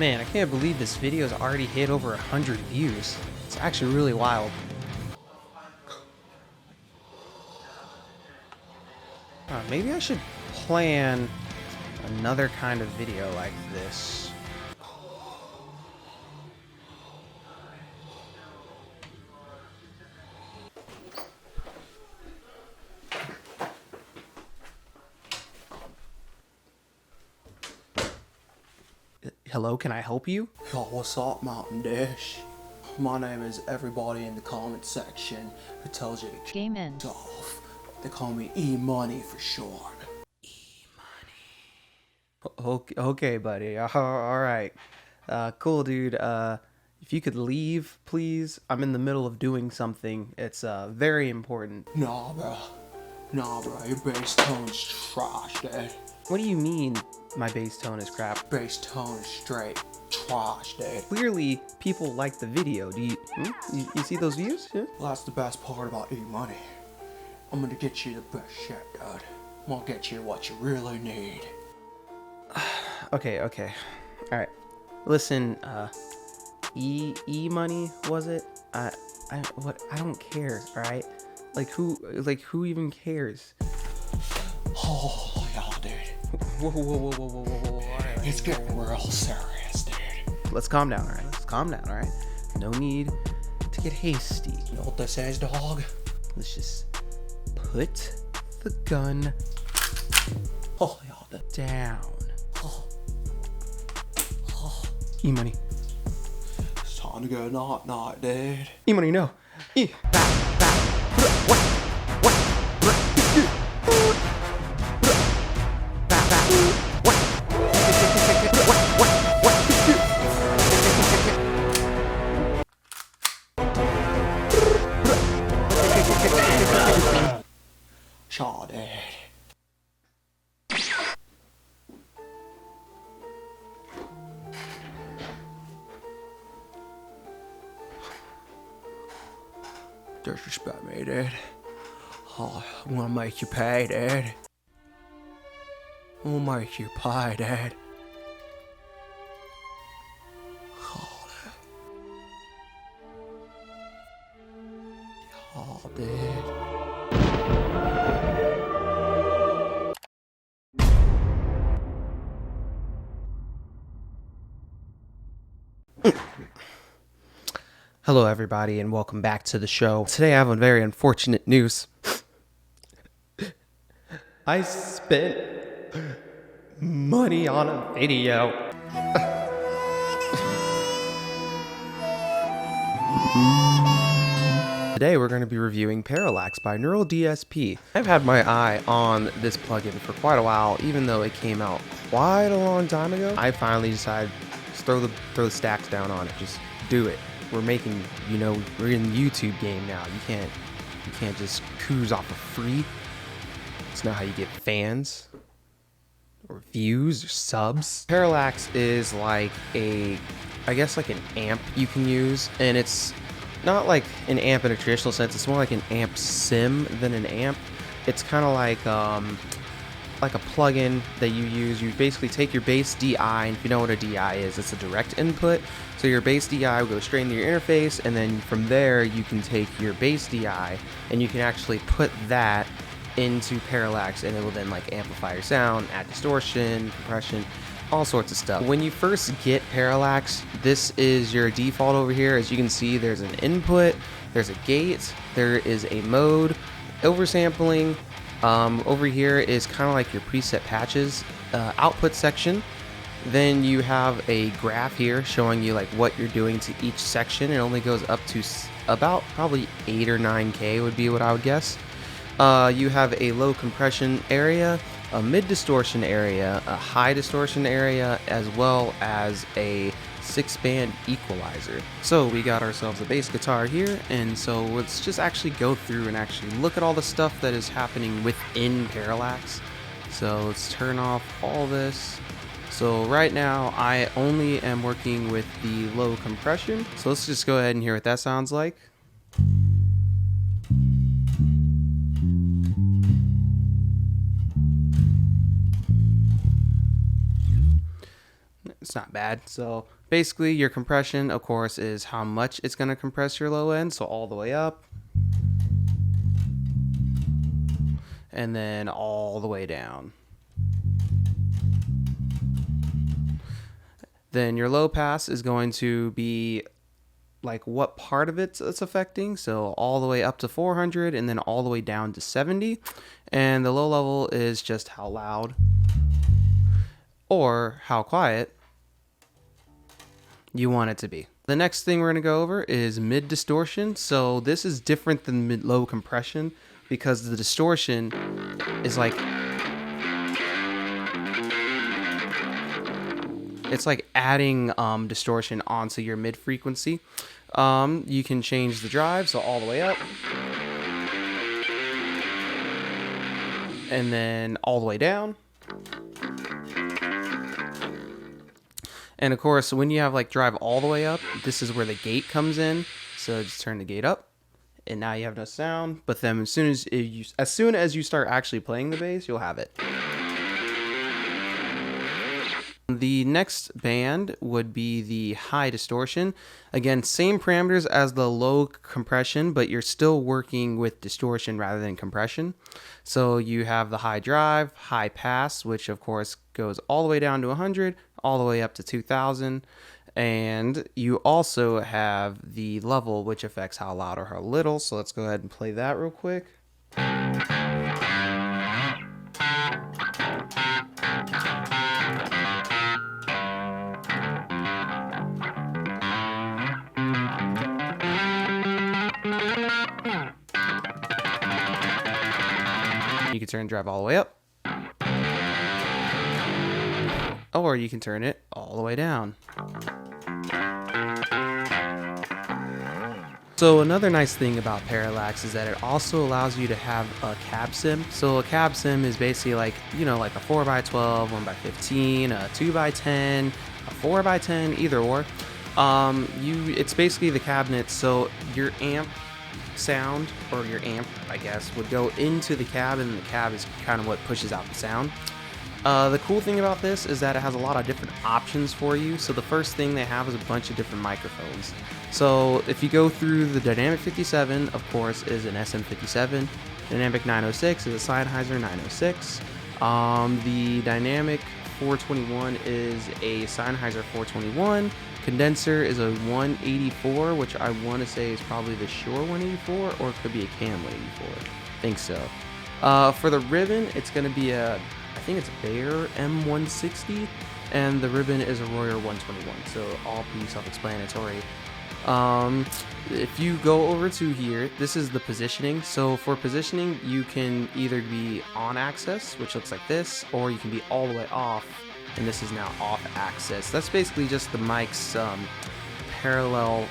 Man, I can't believe this video's already hit over 100 views. It's actually really wild. Maybe I should plan another kind of video like this. Hello, can I help you? Yo, what's up, Mountain Dish? My name is everybody in the comment section who tells you to Game in. off. They call me E-Money for short. Okay, buddy. All right. Cool, dude. If you could leave, please. I'm in the middle of doing something. It's very important. Nah, bro. Your bass tone's trash, dude. What do you mean my bass tone is crap? Bass tone is straight trash, dude. Clearly, people like the video. Do you, you see those views? Yeah? Well, that's the best part about E-Money. I'm gonna get you the best shit, dude. I'm gonna get you what you really need. Okay. All right. Listen, E-Money, was it? I don't care, all right? Who even cares? Oh, yeah, dude. Whoa. All right, It's getting real serious, dude. let's calm down, all right? Let's calm down, all right? No need to get hasty. You know what this is, dog? Let's just put the gun Oh, yeah, dude. down. Oh. E-Money. It's time to go night, dude. E-Money, no. Shaw, dude. Disrespect me, dude. Oh, I'm gonna make you pay, dude. I'm gonna make you pay, dude. Oh, dude. Oh, dude. Hello, everybody, and welcome back to the show. Today I have a very unfortunate news. I spent money on a video. Today we're going to be reviewing Parallax by Neural DSP. I've had my eye on this plugin for quite a while, even though it came out quite a long time ago. I finally decided to throw the stacks down on it. Just do it. We're making, we're in the YouTube game now. You can't just cruise off of free. It's not how you get fans or views or subs. Parallax is like I guess like an amp you can use, and it's not like an amp in a traditional sense. It's more like an amp sim than an amp. It's kind of like a plugin that you use. You basically take your bass DI, and if you know what a DI is, it's a direct input. So your bass DI will go straight into your interface, and then from there you can take your bass DI and you can actually put that into Parallax, and it will then like amplify your sound, add distortion, compression, all sorts of stuff. When you first get Parallax, this is your default over here. As you can see, there's an input, there's a gate, there is a mode, oversampling. Over here is kind of like your preset patches, output section. Then you have a graph here showing you like what you're doing to each section. It only goes up to about probably 8 or 9K would be what I would guess. You have a low compression area, a mid distortion area, a high distortion area, as well as a 6-band equalizer. So we got ourselves a bass guitar here, and so let's just actually go through and actually look at all the stuff that is happening within Parallax. So let's turn off all this. So right now I only am working with the low compression. So let's just go ahead and hear what that sounds like. it's not bad. So basically your compression, of course, is how much it's going to compress your low end. So all the way up and then all the way down. Then your low pass is going to be like what part of it's affecting. So all the way up to 400 and then all the way down to 70. And the low level is just how loud or how quiet you want it to be. The next thing we're going to go over is mid distortion. So this is different than mid low compression because the distortion is like, it's like adding distortion onto your mid frequency. You can change the drive, so all the way up and then all the way down. And of course, when you have like drive all the way up, this is where the gate comes in. So just turn the gate up and now you have no sound. But then as soon as you start actually playing the bass, you'll have it. The next band would be the high distortion. Again, same parameters as the low compression, but you're still working with distortion rather than compression. So you have the high drive, high pass, which of course goes all the way down to 100, all the way up to 2000. And you also have the level, which affects how loud or how little. So let's go ahead and play that real quick. You can turn drive all the way up, or you can turn it all the way down. So another nice thing about Parallax is that it also allows you to have a cab sim. So a cab sim is basically like, you know, like a 4x12, 1x15, a 2x10, a 4x10, either or. It's basically the cabinet. So your amp sound, or your amp, I guess, would go into the cab, and the cab is kind of what pushes out the sound. The cool thing about this is that it has a lot of different options for you. So the first thing they have is a bunch of different microphones. So if you go through, the Dynamic 57, of course, is an SM57. Dynamic 906 is a Sennheiser 906. The Dynamic 421 is a Sennheiser 421. Condenser is a 184, which I want to say is probably the Shure 184, or it could be a Cam 184. I think so. For the ribbon, it's going to be I think it's a Bayer M160, and the ribbon is a Royer 121, so all pretty self-explanatory. If you go over to here, this is the positioning. So for positioning, you can either be on axis, which looks like this, or you can be all the way off, and this is now off axis. That's basically just the mic's parallel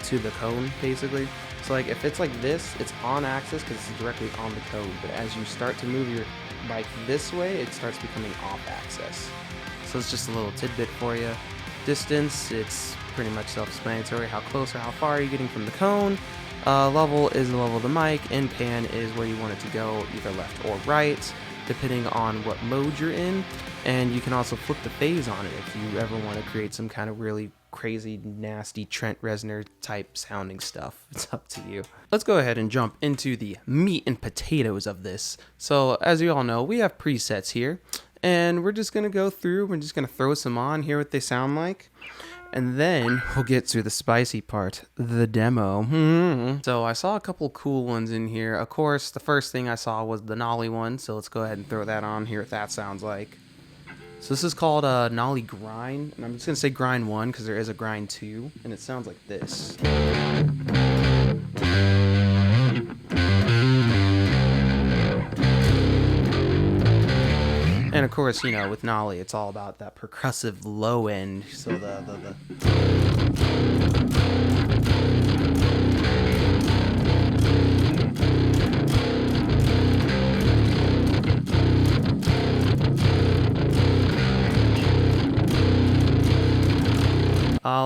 to the cone, basically. So like if it's like this, it's on axis because it's directly on the cone, but as you start to move your mic this way, it starts becoming off axis. So it's just a little tidbit for you. Distance, it's pretty much self-explanatory. How close or how far are you getting from the cone? Level is the level of the mic, and pan is where you want it to go, either left or right, depending on what mode you're in. And you can also flip the phase on it if you ever want to create some kind of really crazy, nasty Trent Reznor type sounding stuff. It's up to you. Let's go ahead and jump into the meat and potatoes of this. So as you all know, we have presets here, and we're just going to go through, we're just going to throw some on, hear what they sound like, and then we'll get to the spicy part, the demo. So I saw a couple cool ones in here. Of course, the first thing I saw was the Nolly one, so let's go ahead and throw that on, hear what that sounds like. So this is called Nolly Grind, and I'm just going to say Grind 1 because there is a Grind 2, and it sounds like this. And of course, you know, with Nolly, it's all about that percussive low end, so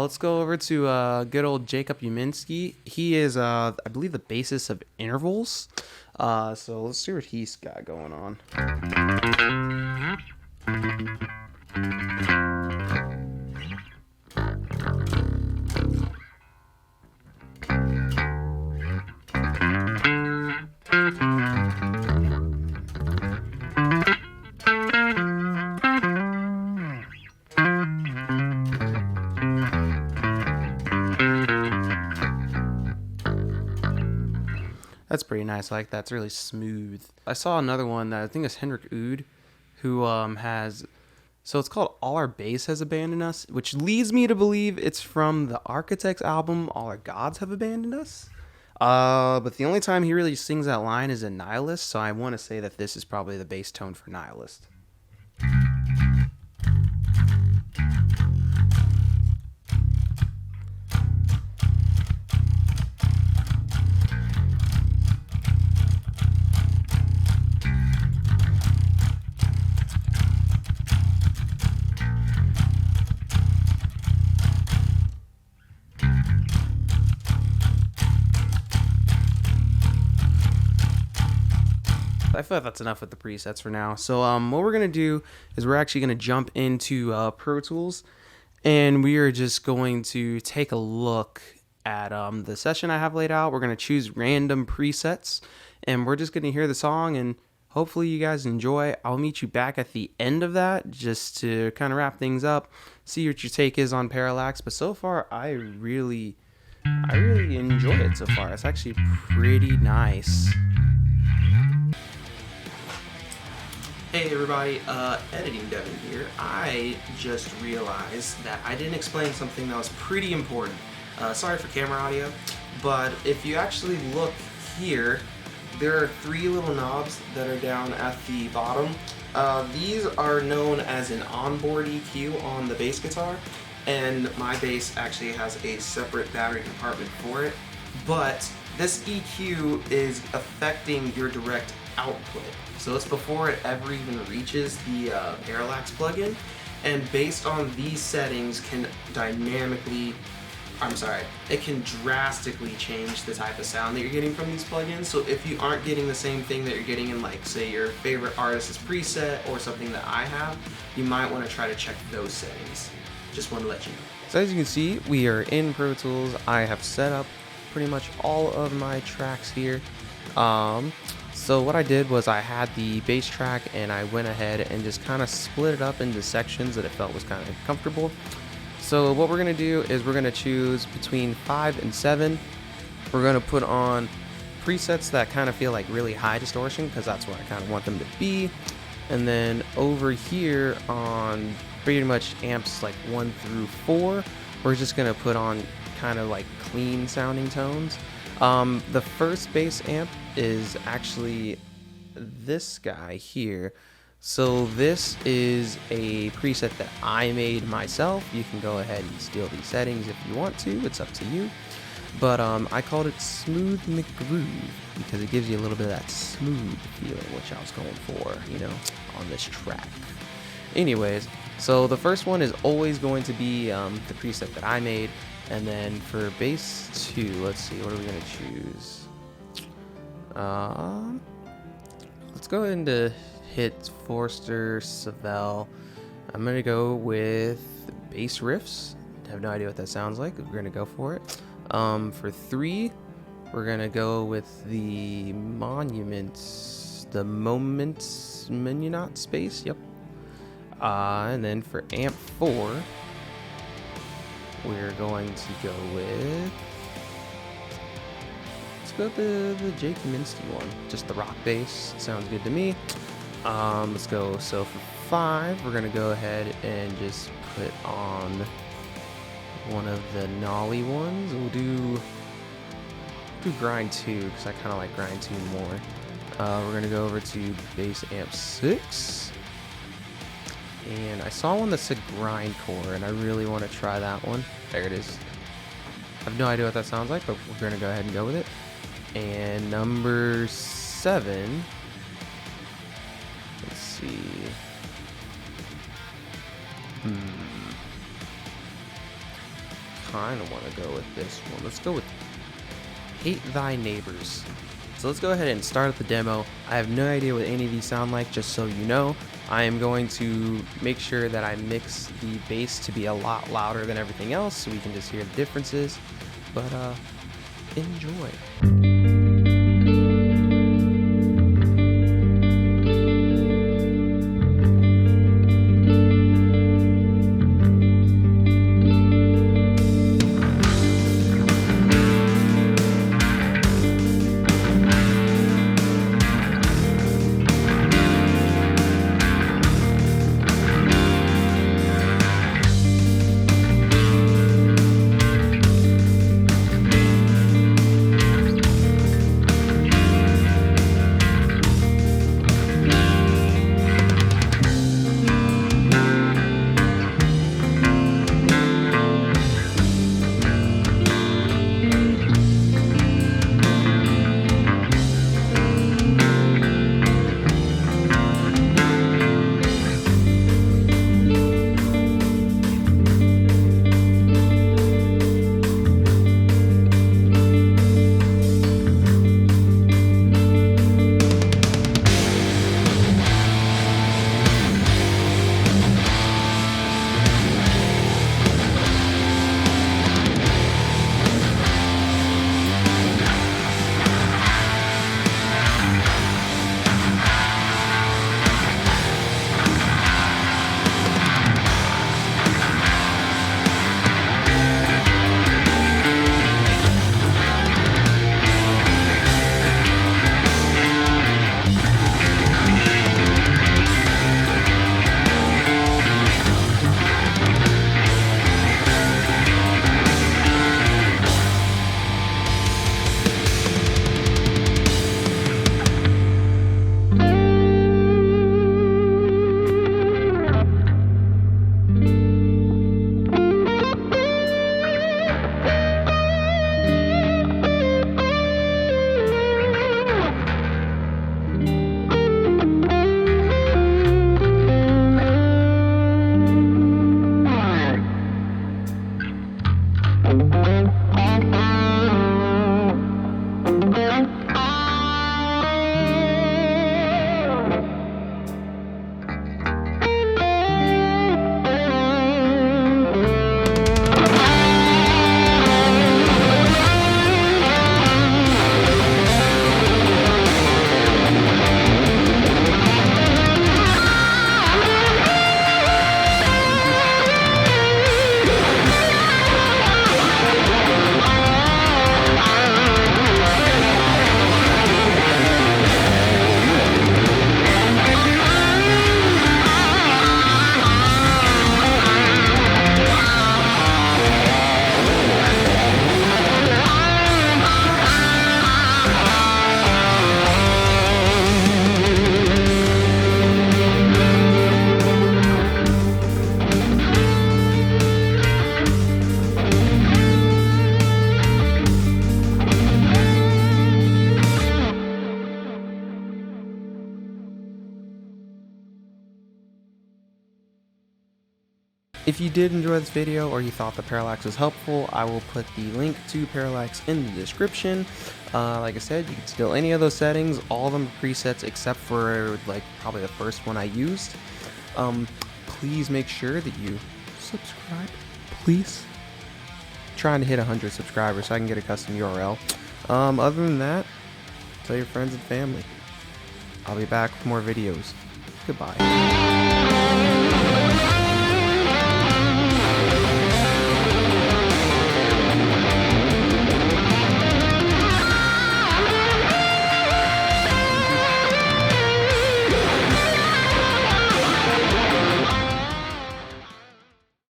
let's go over to good old Jacob Uminski. He is, I believe, the bassist of Intervals. So let's see what he's got going on. That's pretty nice. I like that. It's really smooth. I saw another one that I think is Henrik Oud, who has... So it's called All Our Bass Has Abandoned Us, which leads me to believe it's from the Architects album All Our Gods Have Abandoned Us. But the only time he really sings that line is in Nihilist, so I want to say that this is probably the bass tone for Nihilist. I feel like that's enough with the presets for now. So what we're going to do is we're actually going to jump into Pro Tools, and we are just going to take a look at the session I have laid out. We're going to choose random presets, and we're just going to hear the song, and hopefully you guys enjoy. I'll meet you back at the end of that just to kind of wrap things up, see what your take is on Parallax. But so far, I really enjoy it so far. It's actually pretty nice. Hey everybody, Editing Devin here. I just realized that I didn't explain something that was pretty important. Sorry for camera audio, but if you actually look here, there are 3 little knobs that are down at the bottom. These are known as an onboard EQ on the bass guitar, and my bass actually has a separate battery compartment for it, but this EQ is affecting your direct output. So it's before it ever even reaches the Parallax plugin, and based on these settings it can drastically change the type of sound that you're getting from these plugins. So if you aren't getting the same thing that you're getting in, like, say, your favorite artist's preset or something that I have, you might want to try to check those settings. Just want to let you know. So as you can see, we are in Pro Tools. I have set up pretty much all of my tracks here. So what I did was I had the bass track, and I went ahead and just kind of split it up into sections that it felt was kind of comfortable. So what we're going to do is we're going to choose between 5 and 7. We're going to put on presets that kind of feel like really high distortion, because that's what I kind of want them to be. And then over here on pretty much amps like 1 through 4, we're just going to put on kind of like clean sounding tones. The first bass amp is actually this guy here. So this is a preset that I made myself. You can go ahead and steal these settings if you want to. It's up to you. But I called it Smooth McGroove because it gives you a little bit of that smooth feeling, which I was going for, you know, on this track. Anyways, so the first one is always going to be the preset that I made. And then for bass 2, let's see, what are we going to choose? Let's go ahead and hit Forster Savell. I'm going to go with bass riffs. I have no idea what that sounds like. We're going to go for it. For 3, we're going to go with the Monuments, the Monument space. Yep. And then for amp 4, we're going to go with, let's go with the Jake Minsky one, just the rock bass. Sounds good to me. Let's go. So for 5, we're gonna go ahead and just put on one of the Nolly ones. We'll do grind 2 because I kind of like grind 2 more. We're gonna go over to bass amp 6. And I saw one that said grindcore, and I really want to try that one. There it is. I have no idea what that sounds like, but we're going to go ahead and go with it. And number 7. Let's see. Kind of want to go with this one. Let's go with Hate Thy Neighbors. So let's go ahead and start up the demo. I have no idea what any of these sound like, just so you know. I am going to make sure that I mix the bass to be a lot louder than everything else so we can just hear the differences. But enjoy. If you did enjoy this video or you thought the Parallax was helpful, I will put the link to Parallax in the description. Like I said, you can steal any of those settings. All of them are presets except for like probably the first one I used. Please make sure that you subscribe, please. Trying to hit 100 subscribers so I can get a custom URL. Other than that, tell your friends and family. I'll be back with more videos. Goodbye.